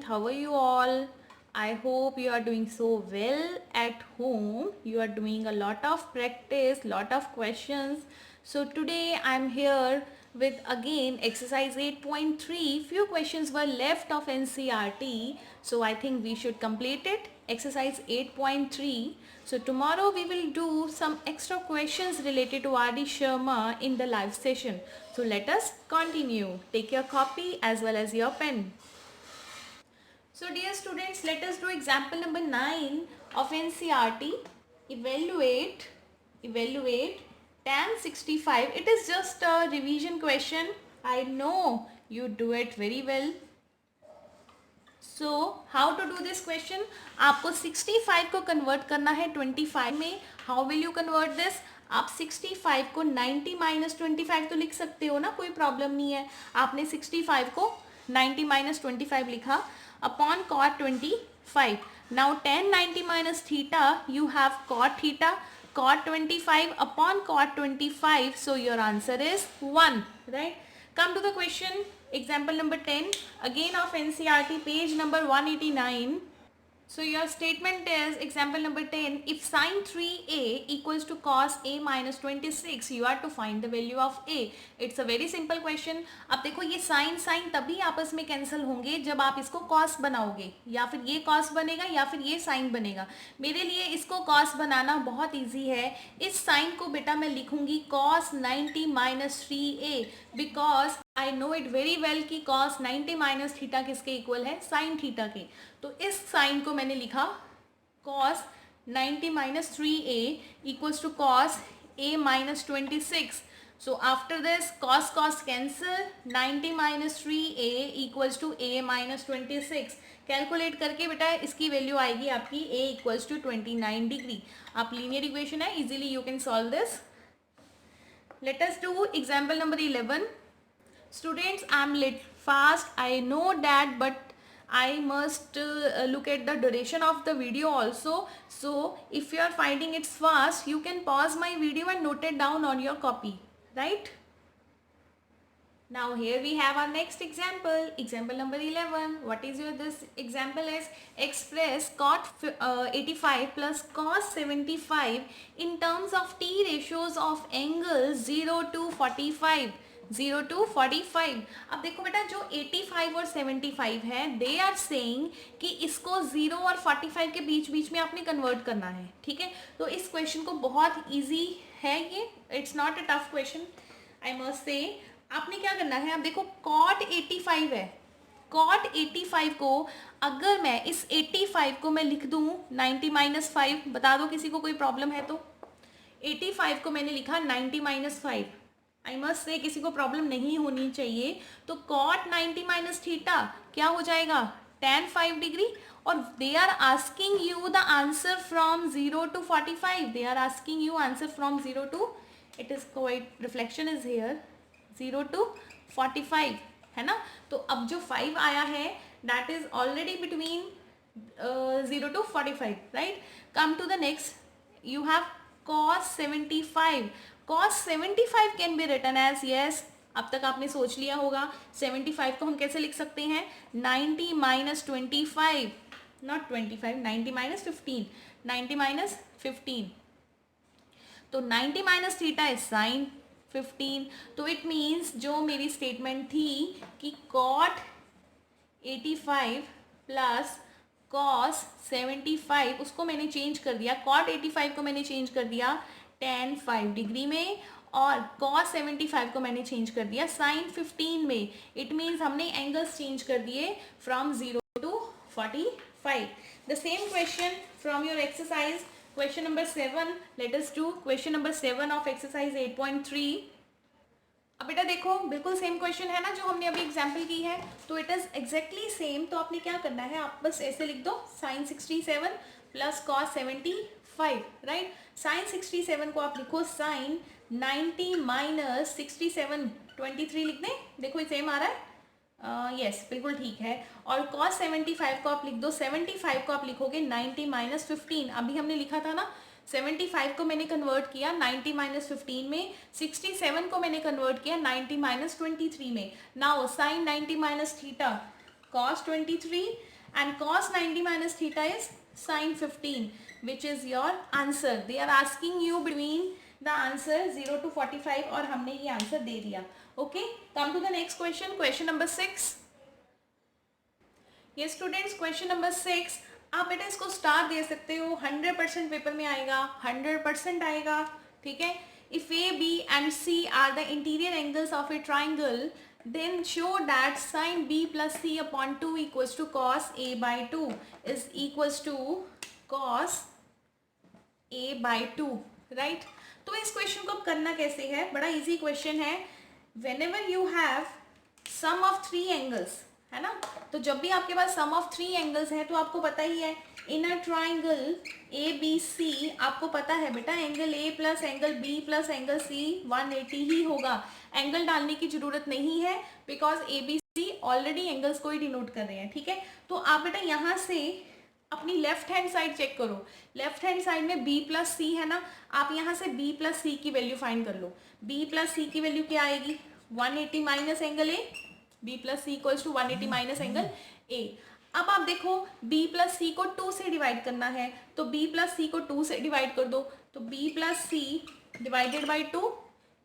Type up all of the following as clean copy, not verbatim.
How are you all? I hope you are doing so well at home. You are doing a lot of practice, lot of questions. So today I'm here with again exercise 8.3. Few questions were left of NCRT. So I think we should complete it. Exercise 8.3. So tomorrow we will do some extra questions related to R.D. Sharma in the live session. So let us continue. Take your copy as well as your pen. So dear students, let us do example number 9 of NCRT. Evaluate tan 65. It is just a revision question. I know you do it very well. So how to do this question? आपको 65 को convert करना है 25 में. How will you convert this? आप 65 को 90 minus 25 तो लिख सकते हो ना, कोई प्रॉब्लम नहीं है. आपने 65 को 90 माइनस 25 लिखा upon cot 25. Now tan 90 minus theta, you have cot theta, cot 25 upon cot 25. So your answer is 1, right? Come to the question. Example number 10 again of NCRT, page number 189. So your statement is example number 10, if sin 3a equals to cos a minus 26, you are to find the value of a. It's a very simple question. अब देखो ये sin sin तभी आपस में cancel होंगे जब आप इसको cos बनाओगे, या फिर ये cos बनेगा या फिर ये sin बनेगा. मेरे लिए इसको cos बनाना बहुत easy है. इस sin को बेटा मैं लिखूंगी cos 90 minus 3a because I know it very well कि cos 90 माइनस थीटा किसके इक्वल है, साइन थीटा के. तो इस साइन को मैंने लिखा cos 90 minus 3a equals to cos a minus 26. So after this cos cos cancel, 90 minus 3a equals to a minus 26. Calculate करके बेटा इसकी वैल्यू आएगी आपकी a इक्वल्स टू 29 डिग्री. आप लीनियर इक्वेशन है, easily you can solve this. Late us do example number 11. Students, I'm lit fast, I know that, but I must look at the duration of the video also. So if you are finding it fast, you can pause my video and note it down on your copy, right? Now here we have our next example, example number 11. What is your this example is express cot 85 plus cos 75 in terms of t ratios of angles 0 to 45. 0 to 45. अब देखो बेटा जो 85 और 75 है, they are saying कि इसको 0 और 45 के बीच बीच में आपने कन्वर्ट करना है, ठीक है. तो इस क्वेश्चन को बहुत इजी है ये, it's not a tough question I must say. आपने क्या करना है, अब देखो cot 85 है, cot 85 को अगर मैं इस 85 को मैं लिख दूं 90 माइनस 5, बता दो किसी को कोई प्रॉब्लम है तो. 85 को मैंने लिखा 90 माइनस 5, आई मस्ट से किसी को प्रॉब्लम नहीं होनी चाहिए. तो cot 90 माइनस थीटा क्या हो जाएगा, tan 5 डिग्री. और they are asking you the answer from 0 to 45. They are asking you answer from 0 to, it is quite reflection is here, 0 to 45 है ना. तो अब जो 5 आया है that is already between 0 to 45, right. Come to the next, you have cos 75. cos 75 can be written as, yes अब तक आपने सोच लिया होगा 75 को हम कैसे लिख सकते हैं, 90 माइनस 25, नॉट 25, 90 माइनस 15, 90 माइनस 15. तो 90 माइनस थीटा इज साइन 15. तो इट मीन्स जो मेरी स्टेटमेंट थी कि cot 85 प्लस cos 75 उसको मैंने चेंज कर दिया, cot 85 को मैंने चेंज कर दिया tan 5 डिग्री में और cos 75 को मैंने चेंज कर दिया sin 15 में. इट मीन्स हमने एंगल्स चेंज कर दिए from 0 to 45. The same question from your exercise question number 7. Let us do question number 7 of exercise 8.3. अब बेटा देखो बिल्कुल सेम क्वेश्चन है ना जो हमने अभी एग्जाम्पल की है, तो इट इज एग्जैक्टली सेम. तो आपने क्या करना है, आप बस ऐसे लिख दो sin 67 plus cos 75, right. sin 67 को आप लिखो sin 90 माइनस 67, 23 लिख दें, देखो ये सेम आ रहा है, यस बिल्कुल ठीक है. और cos 75 को आप लिख दो, 75 को आप लिखोगे 90 माइनस 15. अभी हमने लिखा था ना 75 को मैंने कन्वर्ट किया 90 माइनस 15 में, 67 को मैंने कन्वर्ट किया 90 माइनस 23 में. Now sine 90 minus theta cos 23 and cos 90 minus theta is sin 15, which is your answer. They are asking you between the answer 0 to 45 और हमने ये आंसर दे दिया. Okay, come to the next question. Question number 6. ये students question number 6. आप बेटा इसको star दे सकते हो. 100% पेपर में आएगा, 100% आएगा. ठीक है. If A B and C are the interior angles of a triangle, then show that sin b plus c upon 2 equals to cos a by 2 is equals to cos a by 2, right? तो इस question को करना कैसे है, बड़ा easy question है. whenever you have sum of 3 angles, है ना, तो जब भी आपके पास सम ऑफ 3 एंगल्स है तो आपको पता ही है इन अ ट्राइंगल ए बी सी, आपको पता है बेटा angle A plus angle B plus angle C 180 ही होगा. एंगल डालने की जरूरत नहीं है because A B C already angles को ही डिनोट कर रहे हैं. ठीक है. तो आप बेटा यहाँ से अपनी लेफ्ट हैंड साइड चेक करो. लेफ्ट हैंड साइड में b प्लस सी है ना, आप यहाँ से b प्लस सी की वैल्यू फाइंड कर लो. b प्लस सी की वैल्यू क्या आएगी, 180 minus angle A. b plus C equals to 180 minus angle A. अब आप देखो b प्लस सी को 2 से डिवाइड करना है, तो b प्लस सी को 2 से डिवाइड कर दो. तो b plus C divided by 2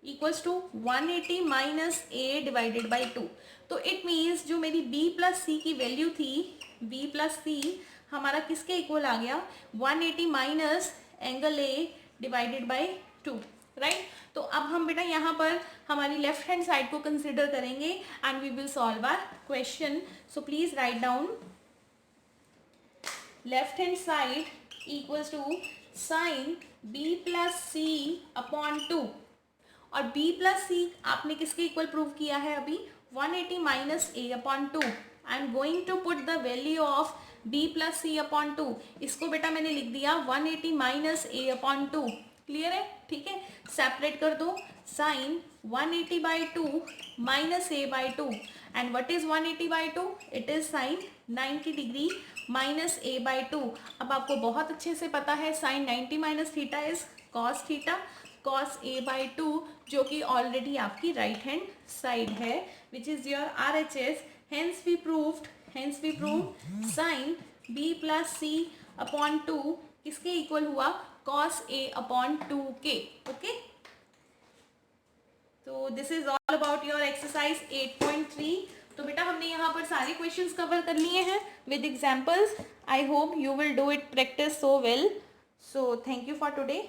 equals to 180 minus A divided by 2. तो इट मीन्स जो मेरी b प्लस सी की वैल्यू थी, b प्लस सी हमारा किसके इक्वल आ गया, 180 minus angle A divided by 2, right. तो अब हम बेटा यहाँ पर हमारी लेफ्ट हैंड साइड को कंसिडर करेंगे and we will solve our question. So please write down left hand side equals to sine b plus C upon 2. और b प्लस सी आपने किसके इक्वल प्रूव किया है अभी, 180 minus A upon 2. I am going to put the value of b plus C upon 2. इसको बेटा मैंने लिख दिया 180 माइनस ए अपॉन 2. क्लियर है. ठीक है. सेपरेट कर दो. Sine 180 by 2 minus A by 2 and what is 180 by 2, it is sine 90 degree minus A by 2. अब आपको बहुत अच्छे से पता है sine 90 minus theta is cos theta, cos A by 2 जो कि ऑलरेडी आपकी राइट हैंड साइड है which is your RHS. Hence we prove sine b plus C upon 2 किसके इक्वल हुआ, cos a upon 2k. Okay. तो this is all about your exercise 8.3. तो बेटा हमने यहाँ पर सारे क्वेश्चंस कवर कर लिए हैं with examples. I hope you will do it practice so well. So thank you for today.